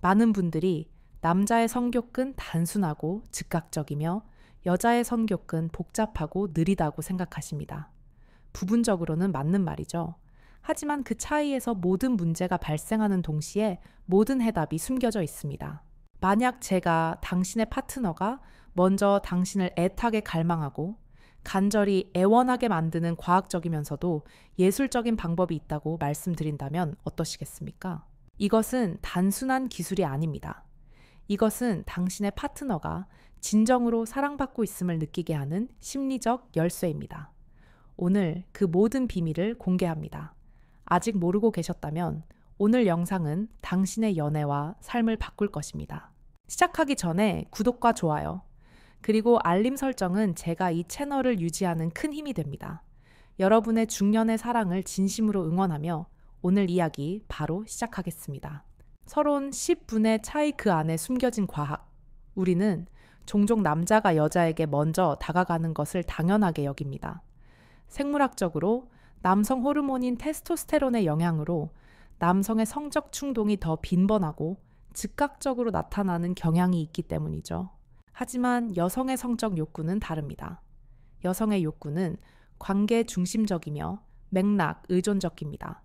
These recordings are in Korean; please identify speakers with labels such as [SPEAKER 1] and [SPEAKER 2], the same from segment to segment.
[SPEAKER 1] 많은 분들이 남자의 성욕은 단순하고 즉각적이며 여자의 성욕은 복잡하고 느리다고 생각하십니다. 부분적으로는 맞는 말이죠. 하지만 그 차이에서 모든 문제가 발생하는 동시에 모든 해답이 숨겨져 있습니다. 만약 제가 당신의 파트너가 먼저 당신을 애타게 갈망하고 간절히 애원하게 만드는 과학적이면서도 예술적인 방법이 있다고 말씀드린다면 어떠시겠습니까? 이것은 단순한 기술이 아닙니다. 이것은 당신의 파트너가 진정으로 사랑받고 있음을 느끼게 하는 심리적 열쇠입니다. 오늘 그 모든 비밀을 공개합니다. 아직 모르고 계셨다면 오늘 영상은 당신의 연애와 삶을 바꿀 것입니다. 시작하기 전에 구독과 좋아요, 그리고 알림 설정은 제가 이 채널을 유지하는 큰 힘이 됩니다. 여러분의 중년의 사랑을 진심으로 응원하며 오늘 이야기 바로 시작하겠습니다. 서론 10분의 차이 그 안에 숨겨진 과학. 우리는 종종 남자가 여자에게 먼저 다가가는 것을 당연하게 여깁니다. 생물학적으로 남성 호르몬인 테스토스테론의 영향으로 남성의 성적 충동이 더 빈번하고 즉각적으로 나타나는 경향이 있기 때문이죠. 하지만 여성의 성적 욕구는 다릅니다. 여성의 욕구는 관계 중심적이며 맥락 의존적입니다.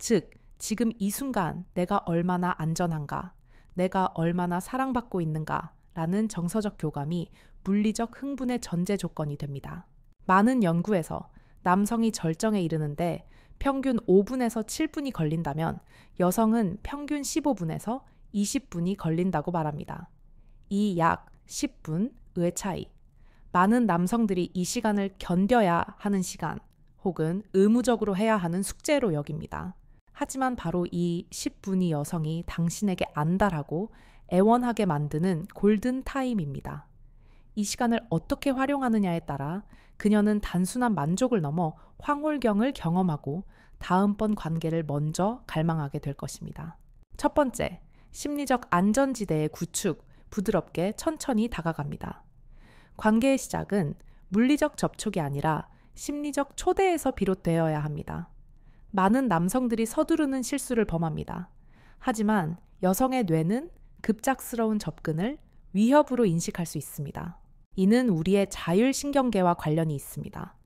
[SPEAKER 1] 즉, 지금 이 순간 내가 얼마나 안전한가, 내가 얼마나 사랑받고 있는가 라는 정서적 교감이 물리적 흥분의 전제 조건이 됩니다. 많은 연구에서 남성이 절정에 이르는데 평균 5분에서 7분이 걸린다면 여성은 평균 15분에서 20분이 걸린다고 말합니다. 이 약 10분의 차이. 많은 남성들이 이 시간을 견뎌야 하는 시간 혹은 의무적으로 해야 하는 숙제로 여깁니다. 하지만 바로 이 10분이 여성이 당신에게 안달하고 애원하게 만드는 골든 타임입니다. 이 시간을 어떻게 활용하느냐에 따라 그녀는 단순한 만족을 넘어 황홀경을 경험하고 다음번 관계를 먼저 갈망하게 될 것입니다. 첫 번째, 심리적 안전지대의 구축, 부드럽게 천천히 다가갑니다. 관계의 시작은 물리적 접촉이 아니라 심리적 초대에서 비롯되어야 합니다. 많은 남성들이 서두르는 실수를 범합니다. 하지만 여성의 뇌는 급작스러운 접근을 위협으로 인식할 수 있습니다. 이는 우리의 자율신경계와 관련이 있습니다.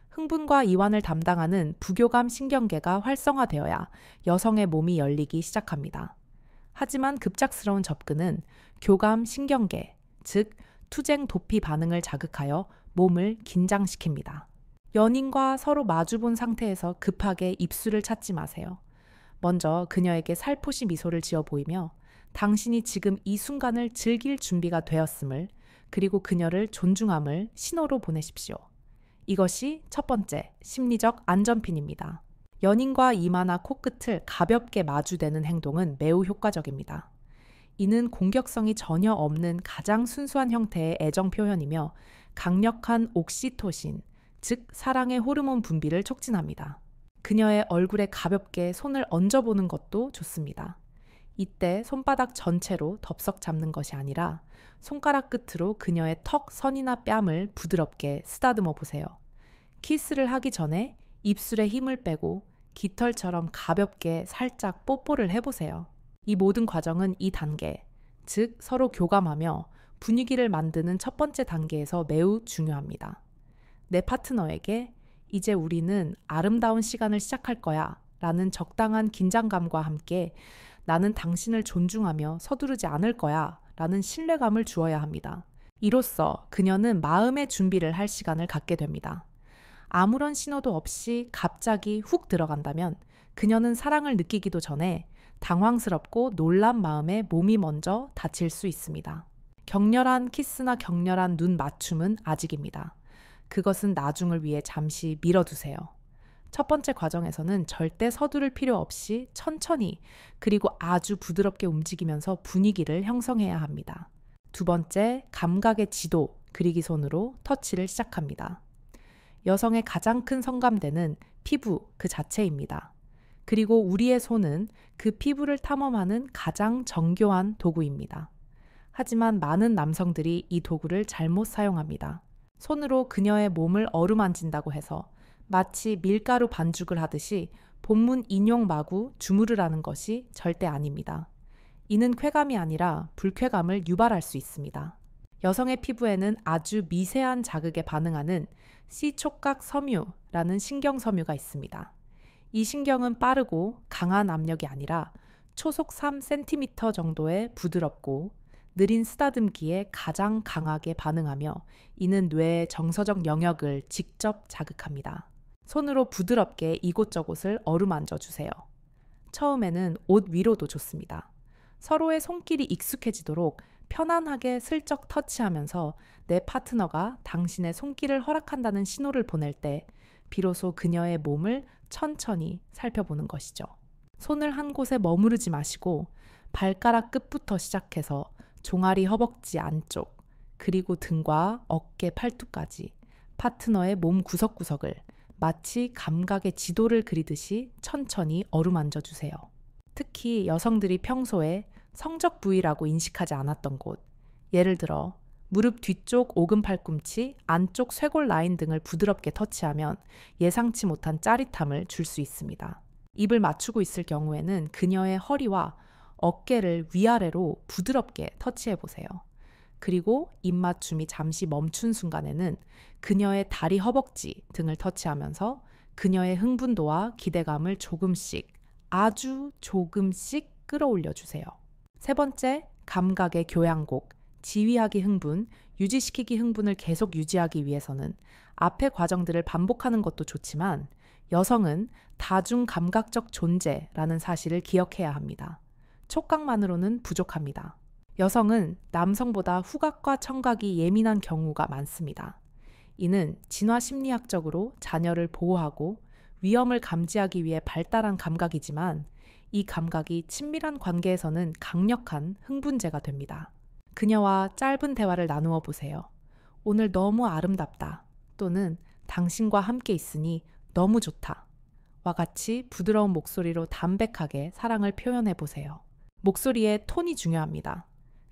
[SPEAKER 1] 흥분과 이완을 담당하는 부교감 신경계가 활성화되어야 여성의 몸이 열리기 시작합니다. 하지만 급작스러운 접근은 교감 신경계, 즉 투쟁 도피 반응을 자극하여 몸을 긴장시킵니다. 연인과 서로 마주본 상태에서 급하게 입술을 찾지 마세요. 먼저 그녀에게 살포시 미소를 지어 보이며 당신이 지금 이 순간을 즐길 준비가 되었음을, 그리고 그녀를 존중함을 신호로 보내십시오. 이것이 첫 번째 심리적 안전핀입니다. 연인과 이마나 코끝을 가볍게 마주대는 행동은 매우 효과적입니다. 이는 공격성이 전혀 없는 가장 순수한 형태의 애정 표현이며 강력한 옥시토신, 즉 사랑의 호르몬 분비를 촉진합니다. 그녀의 얼굴에 가볍게 손을 얹어보는 것도 좋습니다. 이때 손바닥 전체로 덥석 잡는 것이 아니라 손가락 끝으로 그녀의 턱, 선이나 뺨을 부드럽게 쓰다듬어 보세요. 키스를 하기 전에 입술에 힘을 빼고 깃털처럼 가볍게 살짝 뽀뽀를 해보세요. 이 모든 과정은 이 단계, 즉 서로 교감하며 분위기를 만드는 첫 번째 단계에서 매우 중요합니다. 내 파트너에게 이제 우리는 아름다운 시간을 시작할 거야 라는 적당한 긴장감과 함께 나는 당신을 존중하며 서두르지 않을 거야 라는 신뢰감을 주어야 합니다. 이로써 그녀는 마음의 준비를 할 시간을 갖게 됩니다. 아무런 신호도 없이 갑자기 훅 들어간다면 그녀는 사랑을 느끼기도 전에 당황스럽고 놀란 마음에 몸이 먼저 다칠 수 있습니다. 격렬한 키스나 격렬한 눈 맞춤은 아직입니다. 그것은 나중을 위해 잠시 미뤄두세요. 첫 번째 과정에서는 절대 서두를 필요 없이 천천히 그리고 아주 부드럽게 움직이면서 분위기를 형성해야 합니다. 두 번째, 감각의 지도, 그리기 손으로 터치를 시작합니다. 여성의 가장 큰 성감대는 피부 그 자체입니다. 그리고 우리의 손은 그 피부를 탐험하는 가장 정교한 도구입니다. 하지만 많은 남성들이 이 도구를 잘못 사용합니다. 손으로 그녀의 몸을 어루만진다고 해서 마치 밀가루 반죽을 하듯이 본문 인용 마구 주무르라는 것이 절대 아닙니다. 이는 쾌감이 아니라 불쾌감을 유발할 수 있습니다. 여성의 피부에는 아주 미세한 자극에 반응하는 C촉각 섬유라는 신경섬유가 있습니다. 이 신경은 빠르고 강한 압력이 아니라 초속 3cm 정도의 부드럽고 느린 쓰다듬기에 가장 강하게 반응하며 이는 뇌의 정서적 영역을 직접 자극합니다. 손으로 부드럽게 이곳저곳을 어루만져 주세요. 처음에는 옷 위로도 좋습니다. 서로의 손길이 익숙해지도록 편안하게 슬쩍 터치하면서 내 파트너가 당신의 손길을 허락한다는 신호를 보낼 때 비로소 그녀의 몸을 천천히 살펴보는 것이죠. 손을 한 곳에 머무르지 마시고 발가락 끝부터 시작해서 종아리 허벅지 안쪽, 그리고 등과 어깨 팔뚝까지 파트너의 몸 구석구석을 마치 감각의 지도를 그리듯이 천천히 어루만져 주세요. 특히 여성들이 평소에 성적 부위라고 인식하지 않았던 곳, 예를 들어 무릎 뒤쪽 오금 팔꿈치, 안쪽 쇄골 라인 등을 부드럽게 터치하면 예상치 못한 짜릿함을 줄 수 있습니다. 입을 맞추고 있을 경우에는 그녀의 허리와 어깨를 위아래로 부드럽게 터치해 보세요. 그리고 입맞춤이 잠시 멈춘 순간에는 그녀의 다리 허벅지 등을 터치하면서 그녀의 흥분도와 기대감을 조금씩, 아주 조금씩 끌어올려 주세요. 세 번째, 감각의 교향곡, 지휘하기 흥분, 유지시키기 흥분을 계속 유지하기 위해서는 앞의 과정들을 반복하는 것도 좋지만 여성은 다중 감각적 존재라는 사실을 기억해야 합니다. 촉각만으로는 부족합니다. 여성은 남성보다 후각과 청각이 예민한 경우가 많습니다. 이는 진화 심리학적으로 자녀를 보호하고 위험을 감지하기 위해 발달한 감각이지만 이 감각이 친밀한 관계에서는 강력한 흥분제가 됩니다. 그녀와 짧은 대화를 나누어 보세요. 오늘 너무 아름답다. 또는 당신과 함께 있으니 너무 좋다. 와 같이 부드러운 목소리로 담백하게 사랑을 표현해 보세요. 목소리의 톤이 중요합니다.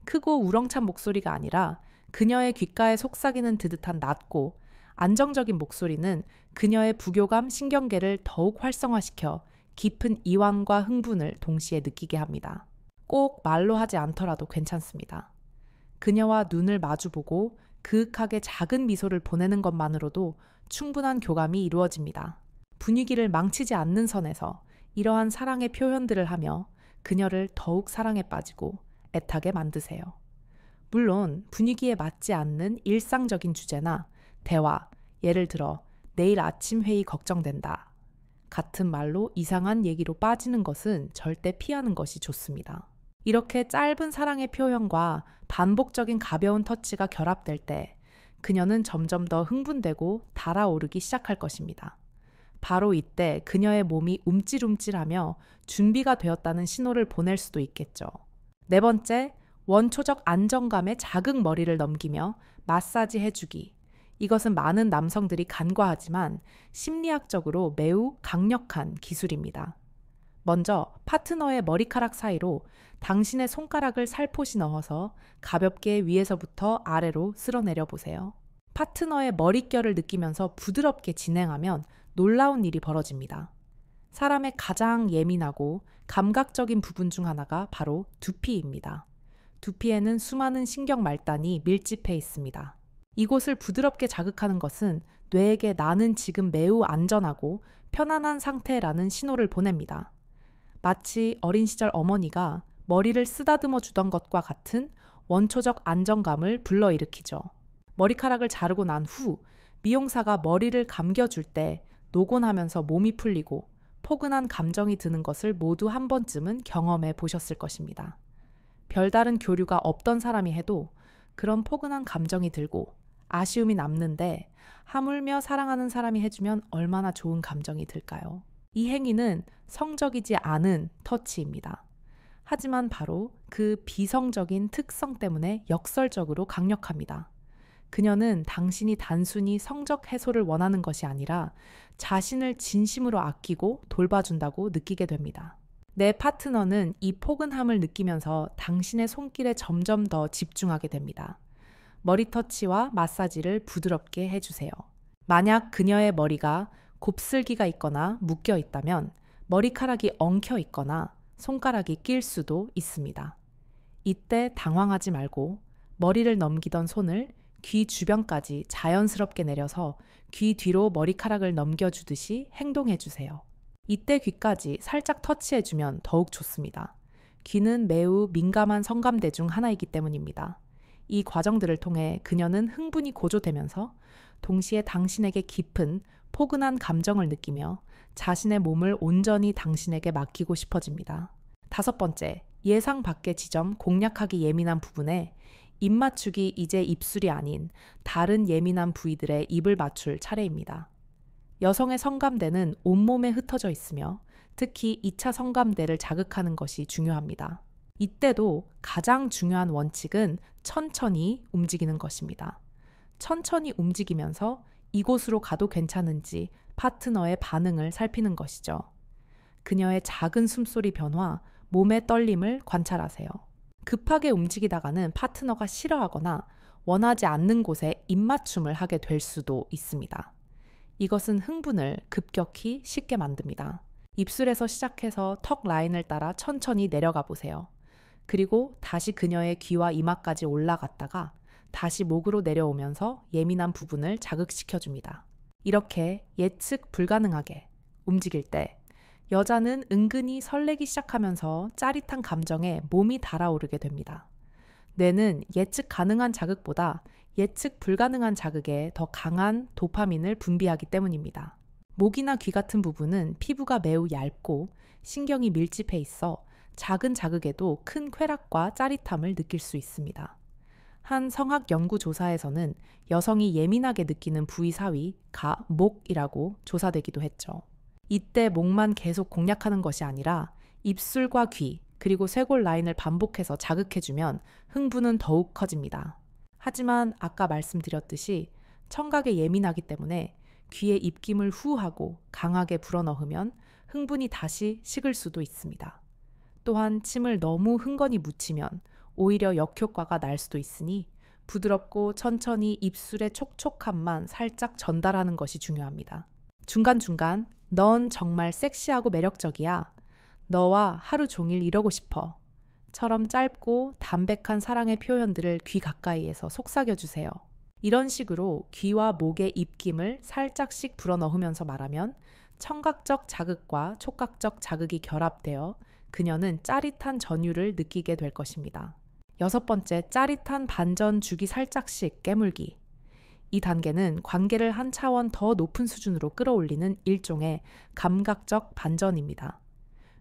[SPEAKER 1] 크고 우렁찬 목소리가 아니라 그녀의 귓가에 속삭이는 듯한 낮고 안정적인 목소리는 그녀의 부교감 신경계를 더욱 활성화시켜 깊은 이완과 흥분을 동시에 느끼게 합니다. 꼭 말로 하지 않더라도 괜찮습니다. 그녀와 눈을 마주보고 그윽하게 작은 미소를 보내는 것만으로도 충분한 교감이 이루어집니다. 분위기를 망치지 않는 선에서 이러한 사랑의 표현들을 하며 그녀를 더욱 사랑에 빠지고 애타게 만드세요. 물론 분위기에 맞지 않는 일상적인 주제나 대화, 예를 들어 내일 아침 회의 걱정된다. 같은 말로 이상한 얘기로 빠지는 것은 절대 피하는 것이 좋습니다. 이렇게 짧은 사랑의 표현과 반복적인 가벼운 터치가 결합될 때 그녀는 점점 더 흥분되고 달아오르기 시작할 것입니다. 바로 이때 그녀의 몸이 움찔움찔하며 준비가 되었다는 신호를 보낼 수도 있겠죠. 네 번째, 원초적 안정감에 자극 머리를 넘기며 마사지 해주기. 이것은 많은 남성들이 간과하지만 심리학적으로 매우 강력한 기술입니다. 먼저 파트너의 머리카락 사이로 당신의 손가락을 살포시 넣어서 가볍게 위에서부터 아래로 쓸어내려 보세요. 파트너의 머릿결을 느끼면서 부드럽게 진행하면 놀라운 일이 벌어집니다. 사람의 가장 예민하고 감각적인 부분 중 하나가 바로 두피입니다. 두피에는 수많은 신경 말단이 밀집해 있습니다. 이곳을 부드럽게 자극하는 것은 뇌에게 나는 지금 매우 안전하고 편안한 상태라는 신호를 보냅니다. 마치 어린 시절 어머니가 머리를 쓰다듬어 주던 것과 같은 원초적 안정감을 불러일으키죠. 머리카락을 자르고 난 후 미용사가 머리를 감겨줄 때 노곤하면서 몸이 풀리고 포근한 감정이 드는 것을 모두 한 번쯤은 경험해 보셨을 것입니다. 별다른 교류가 없던 사람이 해도 그런 포근한 감정이 들고 아쉬움이 남는데 하물며 사랑하는 사람이 해주면 얼마나 좋은 감정이 들까요? 이 행위는 성적이지 않은 터치입니다. 하지만 바로 그 비성적인 특성 때문에 역설적으로 강력합니다. 그녀는 당신이 단순히 성적 해소를 원하는 것이 아니라 자신을 진심으로 아끼고 돌봐준다고 느끼게 됩니다. 내 파트너는 이 포근함을 느끼면서 당신의 손길에 점점 더 집중하게 됩니다. 머리 터치와 마사지를 부드럽게 해주세요. 만약 그녀의 머리가 곱슬기가 있거나 묶여 있다면 머리카락이 엉켜 있거나 손가락이 낄 수도 있습니다. 이때 당황하지 말고 머리를 넘기던 손을 귀 주변까지 자연스럽게 내려서 귀 뒤로 머리카락을 넘겨주듯이 행동해주세요. 이때 귀까지 살짝 터치해주면 더욱 좋습니다. 귀는 매우 민감한 성감대 중 하나이기 때문입니다. 이 과정들을 통해 그녀는 흥분이 고조되면서 동시에 당신에게 깊은 포근한 감정을 느끼며 자신의 몸을 온전히 당신에게 맡기고 싶어집니다. 5번째, 예상 밖의 지점 공략하기 예민한 부분에 입 맞추기 이제 입술이 아닌 다른 예민한 부위들의 입을 맞출 차례입니다. 여성의 성감대는 온몸에 흩어져 있으며 특히 2차 성감대를 자극하는 것이 중요합니다. 이때도 가장 중요한 원칙은 천천히 움직이는 것입니다. 천천히 움직이면서 이곳으로 가도 괜찮은지 파트너의 반응을 살피는 것이죠. 그녀의 작은 숨소리 변화, 몸의 떨림을 관찰하세요. 급하게 움직이다가는 파트너가 싫어하거나 원하지 않는 곳에 입맞춤을 하게 될 수도 있습니다. 이것은 흥분을 급격히 쉽게 만듭니다. 입술에서 시작해서 턱 라인을 따라 천천히 내려가 보세요. 그리고 다시 그녀의 귀와 이마까지 올라갔다가 다시 목으로 내려오면서 예민한 부분을 자극시켜줍니다. 이렇게 예측 불가능하게 움직일 때 여자는 은근히 설레기 시작하면서 짜릿한 감정에 몸이 달아오르게 됩니다. 뇌는 예측 가능한 자극보다 예측 불가능한 자극에 더 강한 도파민을 분비하기 때문입니다. 목이나 귀 같은 부분은 피부가 매우 얇고 신경이 밀집해 있어 작은 자극에도 큰 쾌락과 짜릿함을 느낄 수 있습니다. 한 성학 연구 조사에서는 여성이 예민하게 느끼는 부위 사위가 목이라고 조사되기도 했죠. 이때 목만 계속 공략하는 것이 아니라 입술과 귀, 그리고 쇄골 라인을 반복해서 자극해주면 흥분은 더욱 커집니다. 하지만 아까 말씀드렸듯이 청각에 예민하기 때문에 귀에 입김을 후하고 강하게 불어넣으면 흥분이 다시 식을 수도 있습니다. 또한 침을 너무 흥건히 묻히면 오히려 역효과가 날 수도 있으니 부드럽고 천천히 입술의 촉촉함만 살짝 전달하는 것이 중요합니다. 중간중간 넌 정말 섹시하고 매력적이야. 너와 하루 종일 이러고 싶어. 처럼 짧고 담백한 사랑의 표현들을 귀 가까이에서 속삭여주세요. 이런 식으로 귀와 목의 입김을 살짝씩 불어넣으면서 말하면 청각적 자극과 촉각적 자극이 결합되어 그녀는 짜릿한 전율을 느끼게 될 것입니다. 6번째, 짜릿한 반전 주기 살짝씩 깨물기. 이 단계는 관계를 한 차원 더 높은 수준으로 끌어올리는 일종의 감각적 반전입니다.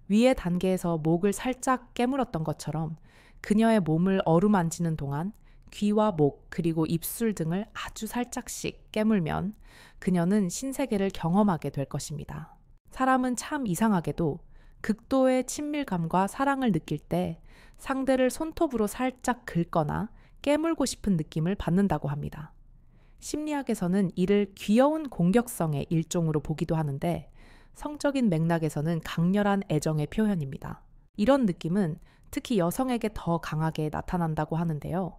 [SPEAKER 1] 위의 단계에서 목을 살짝 깨물었던 것처럼 그녀의 몸을 어루만지는 동안 귀와 목 그리고 입술 등을 아주 살짝씩 깨물면 그녀는 신세계를 경험하게 될 것입니다. 사람은 참 이상하게도 극도의 친밀감과 사랑을 느낄 때 상대를 손톱으로 살짝 긁거나 깨물고 싶은 느낌을 받는다고 합니다. 심리학에서는 이를 귀여운 공격성의 일종으로 보기도 하는데 성적인 맥락에서는 강렬한 애정의 표현입니다. 이런 느낌은 특히 여성에게 더 강하게 나타난다고 하는데요.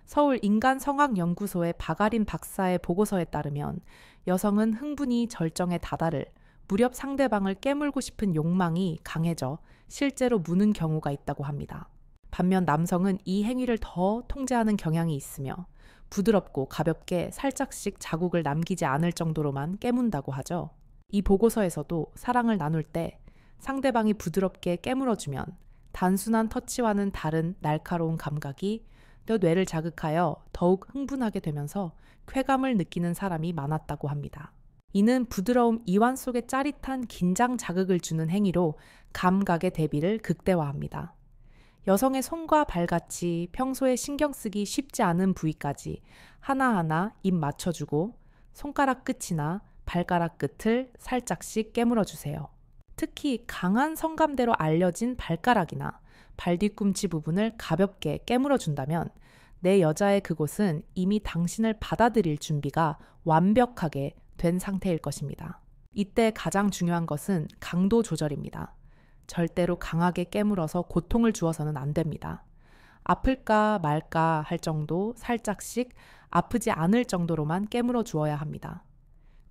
[SPEAKER 1] 서울 인간성학연구소의 박아린 박사의 보고서에 따르면 여성은 흥분이 절정에 다다를 무렵 상대방을 깨물고 싶은 욕망이 강해져 실제로 무는 경우가 있다고 합니다. 반면 남성은 이 행위를 더 통제하는 경향이 있으며 부드럽고 가볍게 살짝씩 자국을 남기지 않을 정도로만 깨문다고 하죠. 이 보고서에서도 사랑을 나눌 때 상대방이 부드럽게 깨물어주면 단순한 터치와는 다른 날카로운 감각이 내 뇌를 자극하여 더욱 흥분하게 되면서 쾌감을 느끼는 사람이 많았다고 합니다. 이는 부드러움 이완 속에 짜릿한 긴장 자극을 주는 행위로 감각의 대비를 극대화합니다. 여성의 손과 발같이 평소에 신경 쓰기 쉽지 않은 부위까지 하나하나 입 맞춰주고 손가락 끝이나 발가락 끝을 살짝씩 깨물어주세요. 특히 강한 성감대로 알려진 발가락이나 발 뒤꿈치 부분을 가볍게 깨물어준다면 내 여자의 그곳은 이미 당신을 받아들일 준비가 완벽하게 된 상태일 것입니다. 이때 가장 중요한 것은 강도 조절입니다. 절대로 강하게 깨물어서 고통을 주어서는 안 됩니다. 아플까 말까 할 정도 살짝씩 아프지 않을 정도로만 깨물어 주어야 합니다.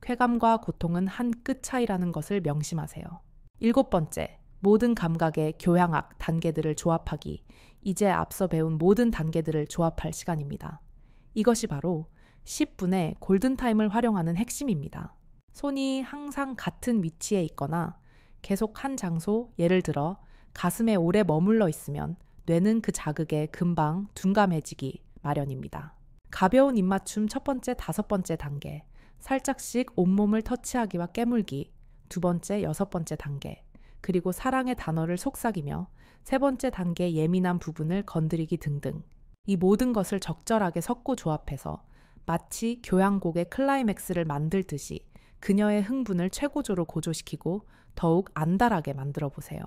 [SPEAKER 1] 쾌감과 고통은 한 끗 차이라는 것을 명심하세요. 7번째, 모든 감각의 교향악 단계들을 조합하기. 이제 앞서 배운 모든 단계들을 조합할 시간입니다. 이것이 바로 10분의 골든타임을 활용하는 핵심입니다. 손이 항상 같은 위치에 있거나 계속 한 장소, 예를 들어 가슴에 오래 머물러 있으면 뇌는 그 자극에 금방 둔감해지기 마련입니다. 가벼운 입맞춤 첫 번째, 다섯 번째 단계, 살짝씩 온몸을 터치하기와 깨물기, 두 번째, 여섯 번째 단계, 그리고 사랑의 단어를 속삭이며 세 번째 단계 예민한 부분을 건드리기 등등. 이 모든 것을 적절하게 섞고 조합해서 마치 교향곡의 클라이맥스를 만들듯이 그녀의 흥분을 최고조로 고조시키고 더욱 안달하게 만들어 보세요.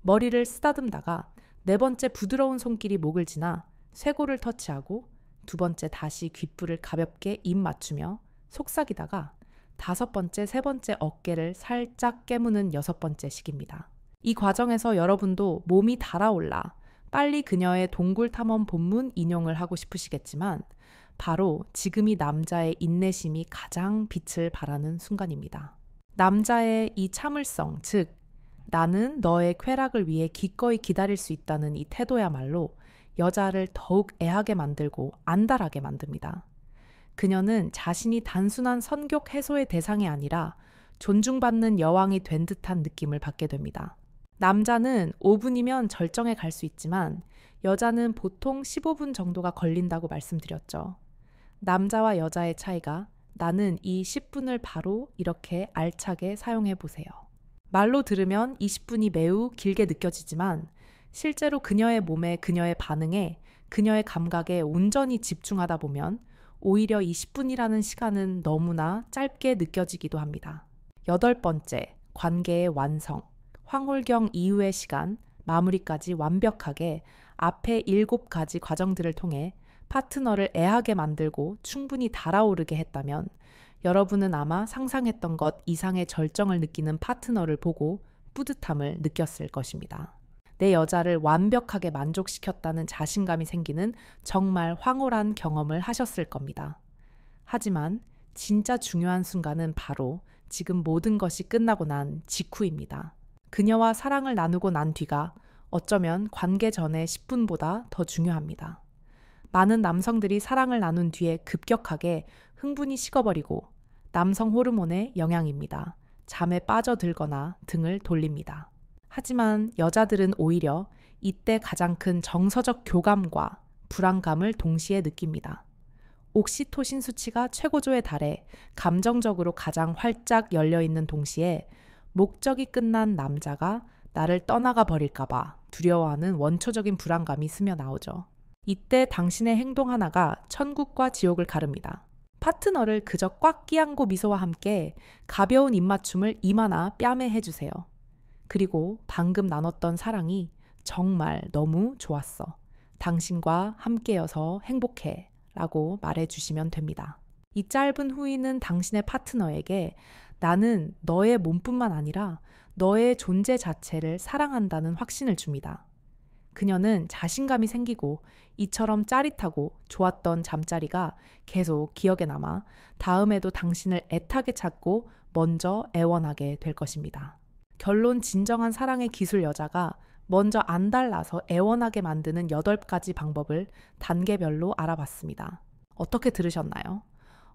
[SPEAKER 1] 머리를 쓰다듬다가 네 번째 부드러운 손길이 목을 지나 쇄골을 터치하고 두 번째 다시 귓불을 가볍게 입 맞추며 속삭이다가 다섯 번째, 세 번째 어깨를 살짝 깨무는 여섯 번째 식입니다. 이 과정에서 여러분도 몸이 달아올라 빨리 그녀의 동굴 탐험 본문 인용을 하고 싶으시겠지만 바로 지금이 남자의 인내심이 가장 빛을 발하는 순간입니다. 남자의 이 참을성, 즉 나는 너의 쾌락을 위해 기꺼이 기다릴 수 있다는 이 태도야말로 여자를 더욱 애하게 만들고 안달하게 만듭니다. 그녀는 자신이 단순한 선격 해소의 대상이 아니라 존중받는 여왕이 된 듯한 느낌을 받게 됩니다. 남자는 5분이면 절정에 갈 수 있지만 여자는 보통 15분 정도가 걸린다고 말씀드렸죠. 남자와 여자의 차이가 나는 이 10분을 바로 이렇게 알차게 사용해 보세요. 말로 들으면 20분이 매우 길게 느껴지지만 실제로 그녀의 몸에, 그녀의 반응에, 그녀의 감각에 온전히 집중하다 보면 오히려 20분이라는 시간은 너무나 짧게 느껴지기도 합니다. 여덟 번째, 관계의 완성. 황홀경 이후의 시간, 마무리까지 완벽하게 앞에 7가지 과정들을 통해 파트너를 애하게 만들고 충분히 달아오르게 했다면 여러분은 아마 상상했던 것 이상의 절정을 느끼는 파트너를 보고 뿌듯함을 느꼈을 것입니다. 내 여자를 완벽하게 만족시켰다는 자신감이 생기는 정말 황홀한 경험을 하셨을 겁니다. 하지만 진짜 중요한 순간은 바로 지금 모든 것이 끝나고 난 직후입니다. 그녀와 사랑을 나누고 난 뒤가 어쩌면 관계 전의 10분보다 더 중요합니다. 많은 남성들이 사랑을 나눈 뒤에 급격하게 흥분이 식어버리고 남성 호르몬의 영향입니다. 잠에 빠져들거나 등을 돌립니다. 하지만 여자들은 오히려 이때 가장 큰 정서적 교감과 불안감을 동시에 느낍니다. 옥시토신 수치가 최고조에 달해 감정적으로 가장 활짝 열려있는 동시에 목적이 끝난 남자가 나를 떠나가 버릴까봐 두려워하는 원초적인 불안감이 스며 나오죠. 이때 당신의 행동 하나가 천국과 지옥을 가릅니다. 파트너를 그저 꽉 끼안고 미소와 함께 가벼운 입맞춤을 이마나 뺨에 해주세요. 그리고 방금 나눴던 사랑이 정말 너무 좋았어. 당신과 함께여서 행복해 라고 말해주시면 됩니다. 이 짧은 후위는 당신의 파트너에게 나는 너의 몸뿐만 아니라 너의 존재 자체를 사랑한다는 확신을 줍니다. 그녀는 자신감이 생기고 이처럼 짜릿하고 좋았던 잠자리가 계속 기억에 남아 다음에도 당신을 애타게 찾고 먼저 애원하게 될 것입니다. 결론, 진정한 사랑의 기술 여자가 먼저 안달나서 애원하게 만드는 8가지 방법을 단계별로 알아봤습니다. 어떻게 들으셨나요?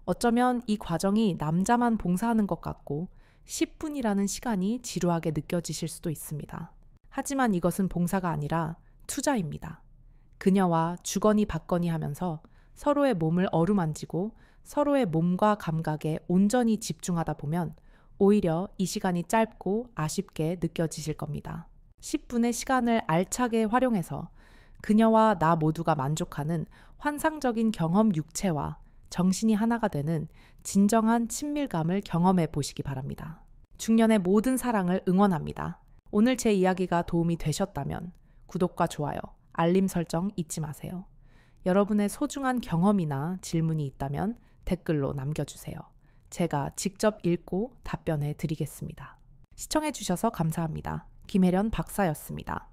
[SPEAKER 1] 어쩌면 이 과정이 남자만 봉사하는 것 같고 10분이라는 시간이 지루하게 느껴지실 수도 있습니다. 하지만 이것은 봉사가 아니라 투자입니다. 그녀와 주거니 받거니 하면서 서로의 몸을 어루만지고 서로의 몸과 감각에 온전히 집중하다 보면 오히려 이 시간이 짧고 아쉽게 느껴지실 겁니다. 10분의 시간을 알차게 활용해서 그녀와 나 모두가 만족하는 환상적인 경험 육체와 정신이 하나가 되는 진정한 친밀감을 경험해 보시기 바랍니다. 중년의 모든 사랑을 응원합니다. 오늘 제 이야기가 도움이 되셨다면 구독과 좋아요, 알림 설정 잊지 마세요. 여러분의 소중한 경험이나 질문이 있다면 댓글로 남겨주세요. 제가 직접 읽고 답변해 드리겠습니다. 시청해 주셔서 감사합니다. 김혜련 박사였습니다.